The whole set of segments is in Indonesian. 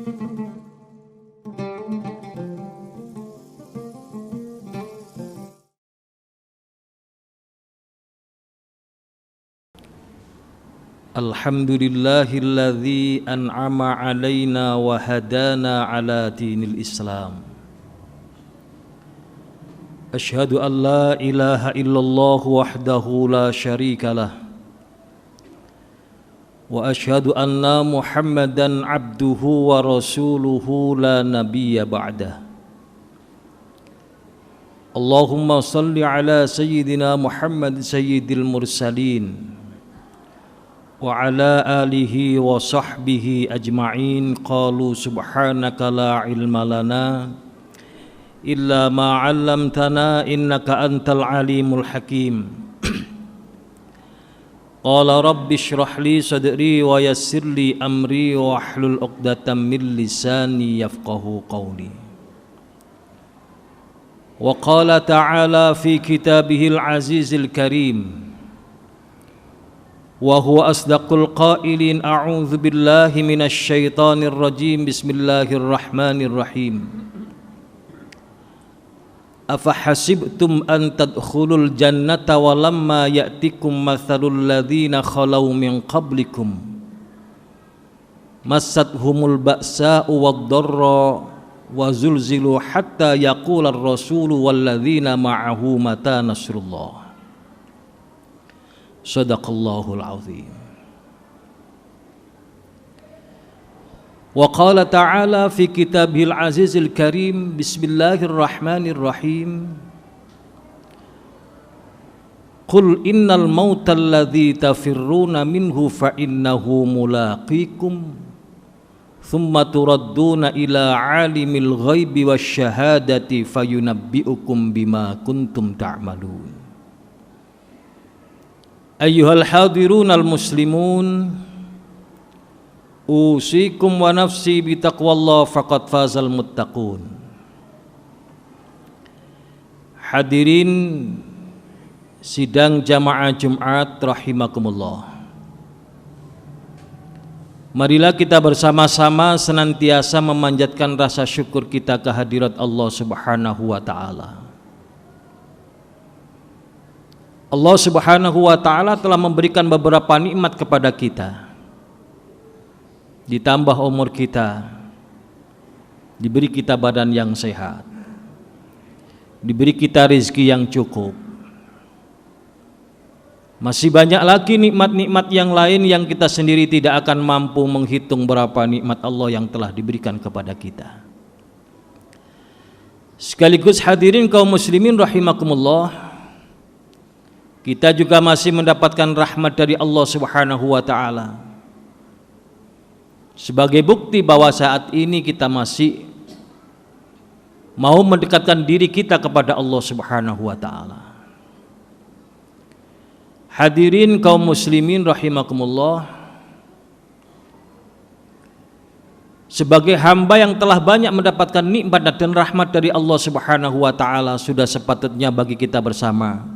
Alhamdulillahilladzi an'ama alaina wa hadana ala dinil Islam. Asyhadu an la ilaha illallah wahdahu la syarika lah. Wa asyhadu anna Muhammadan abduhu wa rasuluhu la nabiyya ba'dah. Allahumma salli ala sayyidina Muhammad sayyidil mursalin wa ala alihi wa sahbihi ajma'in. Qalu subhanaka la ilma lana illa ma 'allamtana innaka antal alimul hakim. Qala rabbi shrah li sadri wa yassir li amri wa hlul 'uqdatam min lisani yafqahu qawli. Wa qala ta'ala fi kitabihil azizil karim wa huwa asdaqul qailin a'udzu billahi minasy syaithanir rajim bismillahirrahmanirrahim. Afa hasibtum an tadkhulul jannata wa lamma ya'tikum mathalul ladzina khalau min qablikum massathumul ba'sa'u wad-dharra wa zulzilu hatta yaqular rasulu wal ladzina ma'ahu mata nasrullah. Sadaqallahul azim. Wa qala ta'ala fi kitabihil azizil karim bismillahirrahmanirrahim. Qul innal mauta alladzi tafirruna minhu fa innahu mulaqikum thumma turadduna ila alimil ghaibi wasyahadati fayunabbi'ukum bima kuntum ta'malun. Ayyuhal hadirun al-muslimun, usikum wa nafsi bitaqwallah faqad fazal muttaqun. Hadirin sidang jamaah Jumat rahimakumullah. Marilah kita bersama-sama senantiasa memanjatkan rasa syukur kita kehadirat Allah Subhanahu wa taala. Allah Subhanahu wa ta'ala telah memberikan beberapa nikmat kepada kita. Ditambah umur kita, diberi kita badan yang sehat, diberi kita rezeki yang cukup. Masih banyak lagi nikmat-nikmat yang lain yang kita sendiri tidak akan mampu menghitung berapa nikmat Allah yang telah diberikan kepada kita. Sekaligus hadirin kaum muslimin rahimakumullah, kita juga masih mendapatkan rahmat dari Allah Subhanahu wa ta'ala. Sebagai bukti bahwa saat ini kita masih mau mendekatkan diri kita kepada Allah Subhanahu wa ta'ala. Hadirin kaum muslimin rahimakumullah, sebagai hamba yang telah banyak mendapatkan nikmat dan rahmat dari Allah Subhanahu wa ta'ala, sudah sepatutnya bagi kita bersama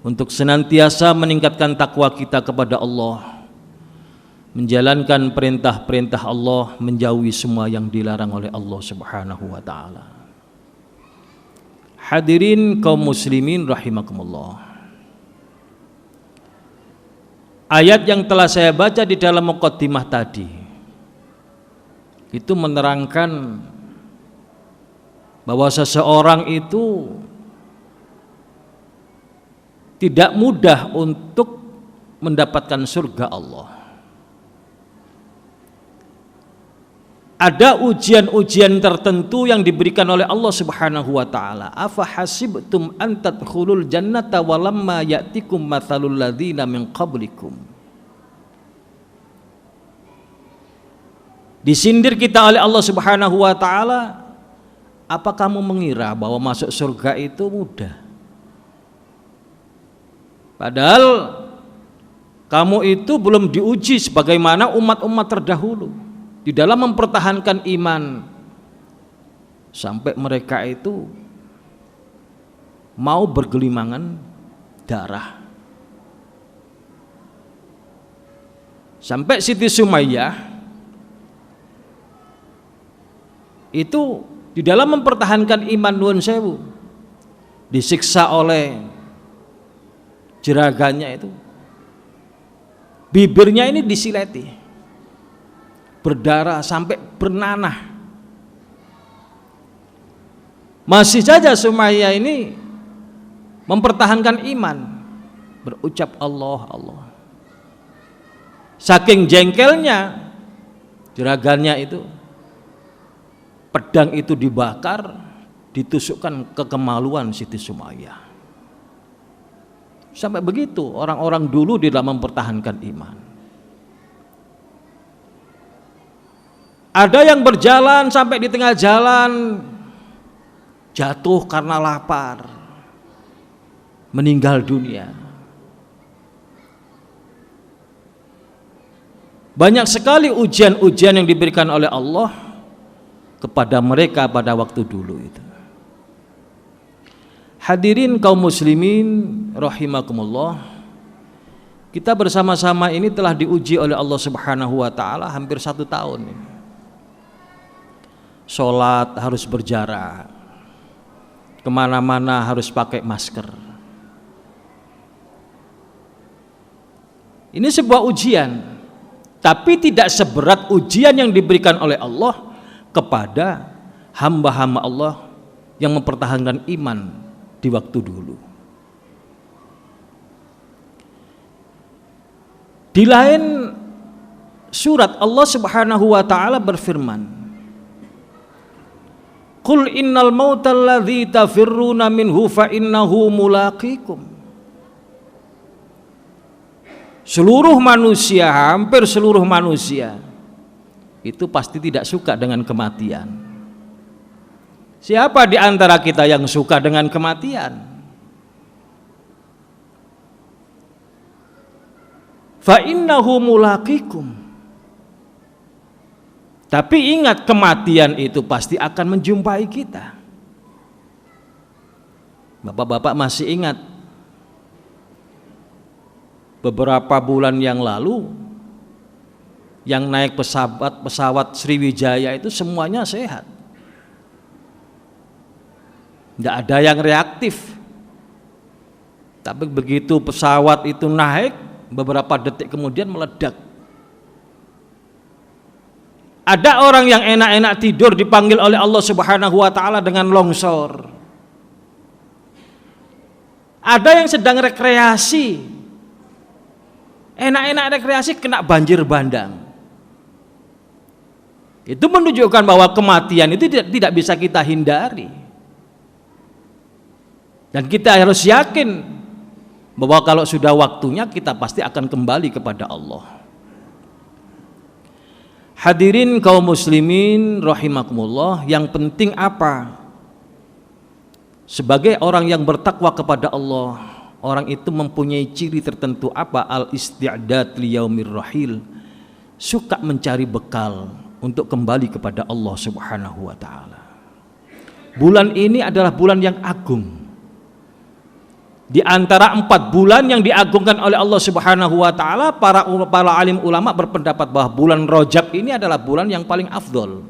untuk senantiasa meningkatkan takwa kita kepada Allah, menjalankan perintah-perintah Allah, menjauhi semua yang dilarang oleh Allah Subhanahu wa ta'ala. Hadirin kaum muslimin rahimakumullah, ayat yang telah saya baca di dalam muqaddimah tadi itu menerangkan bahwa seseorang itu tidak mudah untuk mendapatkan surga Allah. Ada ujian-ujian tertentu yang diberikan oleh Allah Subhanahu wa ta'ala. Afa hasibtum an tadkhulul jannata walamma ya'tikum mathalul ladzina min qablikum. Disindir kita oleh Allah Subhanahu wa ta'ala, apa kamu mengira bahwa masuk surga itu mudah? Padahal kamu itu belum diuji sebagaimana umat-umat terdahulu di dalam mempertahankan iman, sampai mereka itu mau bergelimangan darah. Sampai Siti Sumayyah itu di dalam mempertahankan iman nuwun sewu disiksa oleh jeragannya itu, bibirnya ini disileti, berdarah sampai bernanah. Masih saja Sumayyah ini mempertahankan iman, berucap Allah Allah. Saking jengkelnya jeragannya itu, pedang itu dibakar, ditusukkan ke kemaluan Siti Sumayyah. Sampai begitu orang-orang dulu di dalam mempertahankan iman. Ada yang berjalan sampai di tengah jalan jatuh karena lapar, meninggal dunia. Banyak sekali ujian-ujian yang diberikan oleh Allah kepada mereka pada waktu dulu itu. Hadirin kaum muslimin rahimakumullah, kita bersama-sama ini telah diuji oleh Allah Subhanahu wa taala hampir 1 tahun ini. Sholat harus berjarak, kemana-mana harus pakai masker. Ini sebuah ujian, tapi tidak seberat ujian yang diberikan oleh Allah kepada hamba-hamba Allah yang mempertahankan iman di waktu dulu. Di lain surat Allah Subhanahu wa taala berfirman, "Qul innal mautal ladzi tafirruna minhu fa innahu mulaqikum." Seluruh manusia, hampir seluruh manusia itu pasti tidak suka dengan kematian. Siapa di antara kita yang suka dengan kematian? Fa innahu mulaqikum. Tapi ingat, kematian itu pasti akan menjumpai kita. Bapak-bapak masih ingat beberapa bulan yang lalu yang naik pesawat Sriwijaya itu semuanya sehat. Tidak ada yang reaktif. Tapi begitu pesawat itu naik, beberapa detik kemudian meledak. Ada orang yang enak-enak tidur dipanggil oleh Allah Subhanahu wa taala dengan longsor. Ada yang sedang rekreasi, enak-enak rekreasi, kena banjir bandang. Itu menunjukkan bahwa kematian itu tidak bisa kita hindari. Dan kita harus yakin bahwa kalau sudah waktunya kita pasti akan kembali kepada Allah. Hadirin kaum muslimin rahimakumullah, yang penting apa? Sebagai orang yang bertakwa kepada Allah, orang itu mempunyai ciri tertentu apa? Al-isti'dad liyaumir rahil, suka mencari bekal untuk kembali kepada Allah Subhanahu wa taala. Bulan ini adalah bulan yang agung. Di antara 4 bulan yang diagungkan oleh Allah Subhanahu wa taala, para alim ulama berpendapat bahwa bulan Rajab ini adalah bulan yang paling afdol.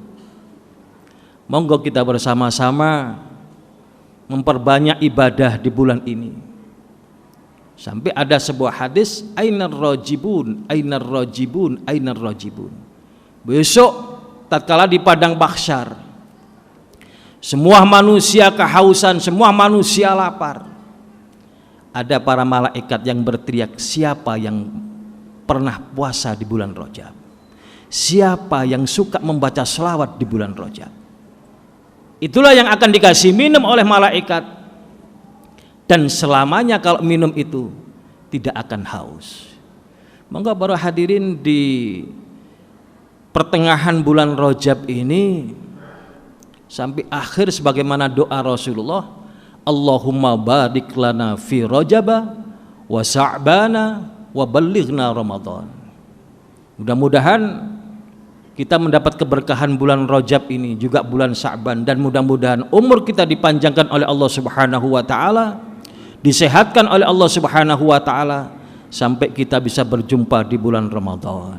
Monggo kita bersama-sama memperbanyak ibadah di bulan ini. Sampai ada sebuah hadis, ainar rajibun, ainar rajibun, ainar rajibun. Besok tatkala di padang mahsyar, semua manusia kehausan, semua manusia lapar. Ada para malaikat yang berteriak, siapa yang pernah puasa di bulan Rajab? Siapa yang suka membaca selawat di bulan Rajab? Itulah yang akan dikasih minum oleh malaikat. Dan selamanya kalau minum itu tidak akan haus. Monggo para hadirin, di pertengahan bulan Rajab ini sampai akhir sebagaimana doa Rasulullah, Allahumma barik lana fi Rajaba wa Sa'bana wa ballighna Ramadan. Mudah-mudahan kita mendapat keberkahan bulan Rajab ini, juga bulan Sa'ban, dan mudah-mudahan umur kita dipanjangkan oleh Allah Subhanahu wa taala, disehatkan oleh Allah Subhanahu wa taala sampai kita bisa berjumpa di bulan Ramadan.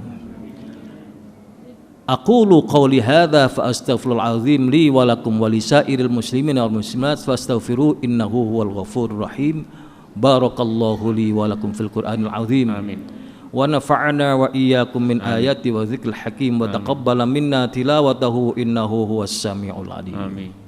Aqulu qawli hadza fa astaghfirul azim li wa lakum wa lisairil muslimina wal muslimat fastaghfiru innahu huwal ghafurur rahim. Barakallahu li wa lakum fil Qur'anil azim. Amin. Wa nafa'ana wa iyyakum min ayati wa dzikril hakim wa taqabbala minna tilawatahu innahu huwas samiul alim. Amin.